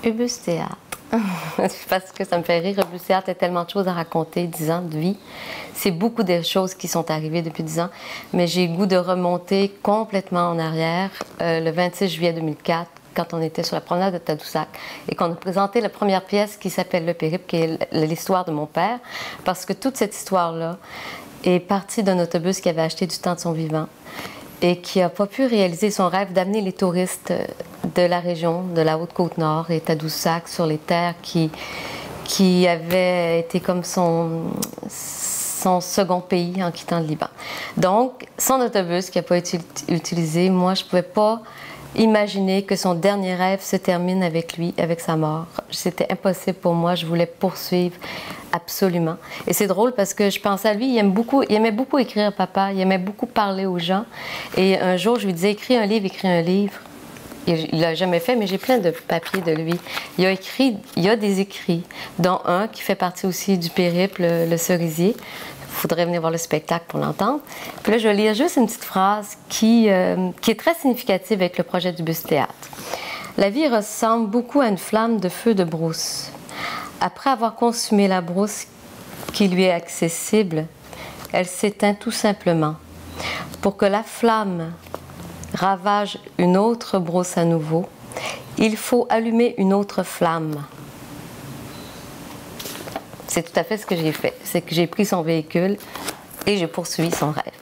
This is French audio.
Ubus Théâtre. Parce que ça me fait rire. Ubus Théâtre, il y a tellement de choses à raconter, 10 ans de vie. C'est beaucoup de choses qui sont arrivées depuis 10 ans, mais j'ai le goût de remonter complètement en arrière, le 26 juillet 2004, quand on était sur la promenade de Tadoussac et qu'on a présenté la première pièce qui s'appelle Le Périple, qui est l'histoire de mon père, parce que toute cette histoire-là est partie d'un autobus qui avait acheté du temps de son vivant et qui n'a pas pu réaliser son rêve d'amener les touristes de la région, de la Haute-Côte-Nord et Tadoussac sur les terres qui avaient été comme son second pays en quittant le Liban. Donc, son autobus qui n'a pas été utilisé, moi, je ne pouvais pas imaginer que son dernier rêve se termine avec lui, avec sa mort. C'était impossible pour moi, je voulais poursuivre absolument. Et c'est drôle parce que je pensais à lui, il aimait beaucoup écrire, papa, il aimait beaucoup parler aux gens. Et un jour, je lui disais, écris un livre, écris un livre. Il l'a jamais fait, mais j'ai plein de papiers de lui. Il a des écrits, dont un qui fait partie aussi du Périple, le cerisier. Il faudrait venir voir le spectacle pour l'entendre. Puis là, je vais lire juste une petite phrase qui est très significative avec le projet du Ubus Théâtre. La vie ressemble beaucoup à une flamme de feu de brousse. Après avoir consumé la brousse qui lui est accessible, elle s'éteint tout simplement. Pour que la flamme ravage une autre brousse à nouveau, il faut allumer une autre flamme. C'est tout à fait ce que j'ai fait. C'est que j'ai pris son véhicule et j'ai poursuivi son rêve.